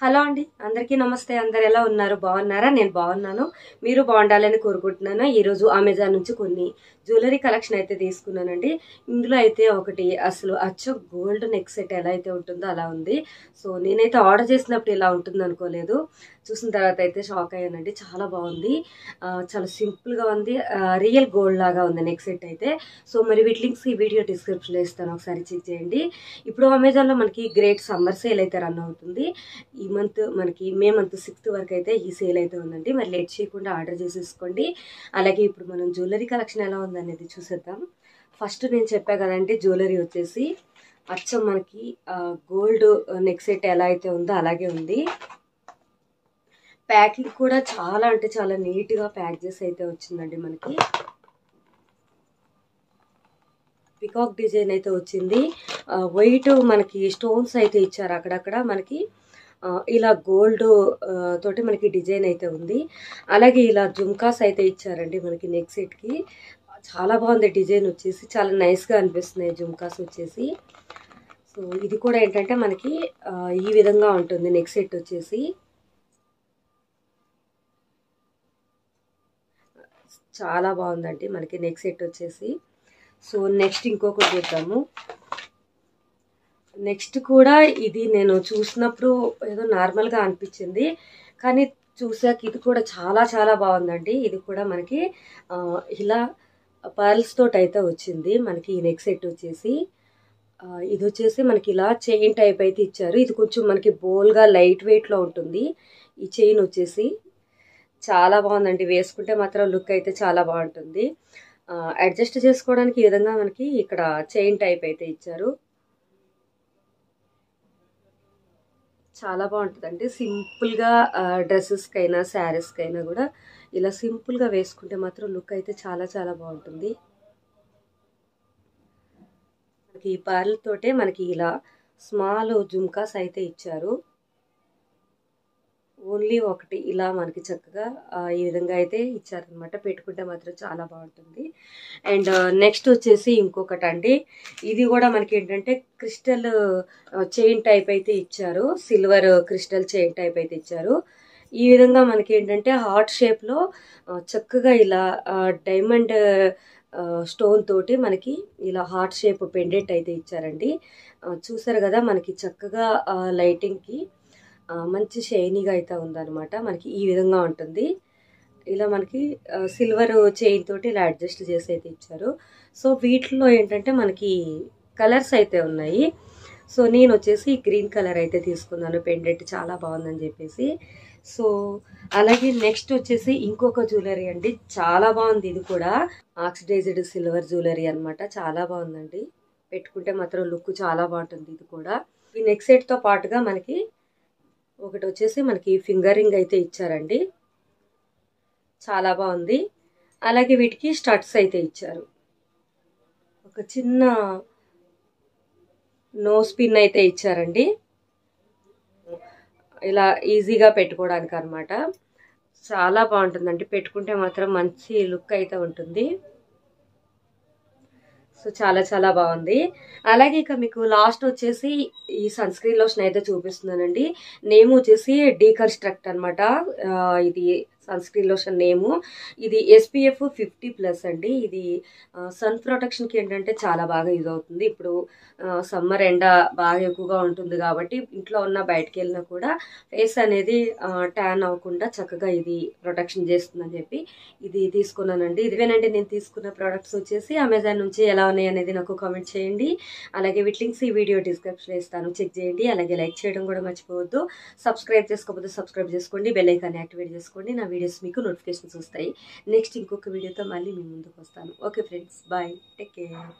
Hello అండి, అందరికీ నమస్తే. అందరు ఎలా ఉన్నారు? బాగున్నారా? నేను బాగున్నాను. మీరు బాగుండాలని కోరుకుంటున్నాను. ఈరోజు అమెజాన్ నుంచి కొన్ని జ్యువెలరీ కలెక్షన్ అయితే తీసుకున్నానండి. ఇందులో అయితే ఒకటి అసలు అచ్చం గోల్డ్ నెక్ సెట్ ఎలా అయితే ఉంటుందో అలా ఉంది. సో నేనైతే ఆర్డర్ చేసినప్పుడు ఇలా ఉంటుంది అనుకోలేదు. చూసిన తర్వాత అయితే షాక్ అయ్యానండి. చాలా బాగుంది. చాలా సింపుల్గా ఉంది. రియల్ గోల్డ్ లాగా ఉంది నెక్ సెట్ అయితే. సో మరి వీటి లింక్స్ ఈ వీడియో డిస్క్రిప్షన్లో ఇస్తాను, ఒకసారి చెక్ చేయండి. ఇప్పుడు అమెజాన్లో మనకి గ్రేట్ సమ్మర్ సేల్ అయితే రన్ అవుతుంది. ఈ మంత్ మనకి మే మంత్ 6th వరకు అయితే ఈ సేల్ అయితే ఉందండి. మరి లేట్ చేయకుండా ఆర్డర్ చేసేసుకోండి. అలాగే ఇప్పుడు మనం జ్యువెలరీ కలెక్షన్ ఎలా ఉందనేది చూసేద్దాం. ఫస్ట్ నేను చెప్పా కదండి, జ్యువెలరీ వచ్చేసి అచ్చం మనకి గోల్డ్ నెక్ సెట్ ఎలా అయితే ఉందో అలాగే ఉంది. ప్యాకింగ్ కూడా చాలా అంటే చాలా నీట్గా ప్యాక్ చేసి అయితే వచ్చిందండి. మనకి పికాక్ డిజైన్ అయితే వచ్చింది. వైట్ మనకి స్టోన్స్ అయితే ఇచ్చారు అక్కడక్కడ. మనకి ఇలా గోల్డ్ తోటి మనకి డిజైన్ అయితే ఉంది. అలాగే ఇలా జుమ్కాస్ అయితే ఇచ్చారండి మనకి నెక్ సెట్కి. చాలా బాగుంది డిజైన్ వచ్చేసి, చాలా నైస్గా అనిపిస్తున్నాయి జుమ్కాస్ వచ్చేసి. సో ఇది కూడా ఏంటంటే మనకి ఈ విధంగా ఉంటుంది నెక్ సెట్ వచ్చేసి. చాలా బాగుందండి మనకి నెక్ సెట్ వచ్చేసి. సో నెక్స్ట్ ఇంకొకటి చూద్దాము. నెక్స్ట్ కూడా ఇది నేను చూసినప్పుడు ఏదో నార్మల్గా అనిపించింది, కానీ చూసాక ఇది కూడా చాలా చాలా బాగుందండి. ఇది కూడా మనకి ఇలా పర్ల్స్ తోటి అయితే వచ్చింది మనకి ఈ నెక్ సెట్ వచ్చేసి. ఇది వచ్చేసి మనకి ఇలా చైన్ టైప్ అయితే ఇచ్చారు. ఇది కొంచెం మనకి బోల్గా లైట్ వెయిట్లో ఉంటుంది ఈ చైన్ వచ్చేసి. చాలా బాగుందండి, వేసుకుంటే మాత్రం లుక్ అయితే చాలా బాగుంటుంది. అడ్జస్ట్ చేసుకోవడానికి ఈ విధంగా మనకి ఇక్కడ చైన్ టైప్ అయితే ఇచ్చారు. చాలా బాగుంటుందండి. సింపుల్గా డ్రెస్సెస్కైనా శారీస్కైనా కూడా ఇలా సింపుల్గా వేసుకుంటే మాత్రం లుక్ అయితే చాలా చాలా బాగుంటుంది. మనకి ఈ పర్ల్తోటే మనకి ఇలా స్మాల్ జుమ్కాస్ అయితే ఇచ్చారు. ఓన్లీ ఒకటి ఇలా మనకి చక్కగా ఈ విధంగా అయితే ఇచ్చారనమాట. పెట్టుకుంటే మాత్రం చాలా బాగుంటుంది. అండ్ నెక్స్ట్ వచ్చేసి ఇంకొకటి అండి. ఇది కూడా మనకి ఏంటంటే క్రిస్టల్ చైన్ టైప్ అయితే ఇచ్చారు. సిల్వర్ క్రిస్టల్ చైన్ టైప్ అయితే ఇచ్చారు. ఈ విధంగా మనకి ఏంటంటే హార్ట్ షేప్లో చక్కగా ఇలా డైమండ్ స్టోన్ తోటి మనకి ఇలా హార్ట్ షేప్ పెండెంట్ అయితే ఇచ్చారండి. చూసారు కదా, మనకి చక్కగా లైటింగ్కి మంచి షైనీగా అయితే ఉందన్నమాట. మనకి ఈ విధంగా ఉంటుంది. ఇలా మనకి సిల్వర్ చైన్ తోటి ఇలా అడ్జస్ట్ చేసి అయితే ఇచ్చారు. సో వీటిలో ఏంటంటే మనకి కలర్స్ అయితే ఉన్నాయి. సో నేను వచ్చేసి గ్రీన్ కలర్ అయితే తీసుకున్నాను. పెండెంట్ చాలా బాగుందని చెప్పేసి. సో అలాగే నెక్స్ట్ వచ్చేసి ఇంకొక జ్యువెలరీ అండి. చాలా బాగుంది. ఇది కూడా ఆక్సిడైజ్డ్ సిల్వర్ జ్యువెలరీ అనమాట. చాలా బాగుందండి. పెట్టుకుంటే మాత్రం లుక్ చాలా బాగుంటుంది. ఇది కూడా ఈ నెక్ సెట్తో పాటుగా మనకి ఒకటి వచ్చేసి మనకి ఫింగర్ రింగ్ అయితే ఇచ్చారండి. చాలా బాగుంది. అలాగే వీటికి స్టడ్స్ అయితే ఇచ్చారు. ఒక చిన్న నోస్ పిన్ అయితే ఇచ్చారండి, ఇలా ఈజీగా పెట్టుకోవడానికి అనమాట. చాలా బాగుంటుందండి. పెట్టుకుంటే మాత్రం మంచి లుక్ అయితే ఉంటుంది. సో చాలా చాలా బాగుంది. అలాగే ఇక మీకు లాస్ట్ వచ్చేసి ఈ సన్ స్క్రీన్ లోషన్ అయితే చూపిస్తున్నానండి. నేమ్ వచ్చేసి డీకన్స్ట్రక్ట్ అనమాట. ఇది సన్ స్క్రీన్ లోషన్ నేము. ఇది SPF 50+ అండి. ఇది సన్ ప్రొటెక్షన్కి ఏంటంటే చాలా బాగా యూజ్ అవుతుంది. ఇప్పుడు సమ్మర్ ఎండ బాగా ఎక్కువగా ఉంటుంది కాబట్టి ఇంట్లో ఉన్న బయటకు వెళ్ళినా కూడా ఫేస్ అనేది ట్యాన్ అవ్వకుండా చక్కగా ఇది ప్రొటెక్షన్ చేస్తుందని చెప్పి ఇది తీసుకున్నానండి. ఇదివేనండి నేను తీసుకున్న ప్రోడక్ట్స్ వచ్చేసి అమెజాన్ నుంచి. ఎలా ఉన్నాయి అనేది నాకు కామెంట్ చేయండి. అలాగే వీటి లింక్స్ ఈ వీడియో డిస్క్రిప్షన్లో ఇస్తాను, చెక్ చేయండి. అలాగే లైక్ చేయడం కూడా మర్చిపోవద్దు. సబ్స్క్రైబ్ చేసుకోకపోతే సబ్స్క్రైబ్ చేసుకోండి. బెల్ ఐకాన్ యాక్టివేట్ చేసుకోండి. నా వీడియోస్ మీకు నోటిఫికేషన్స్ వస్తాయి. నెక్స్ట్ ఇంకొక వీడియోతో మళ్ళీ మీ ముందుకు వస్తాను. Okay friends, bye, take care.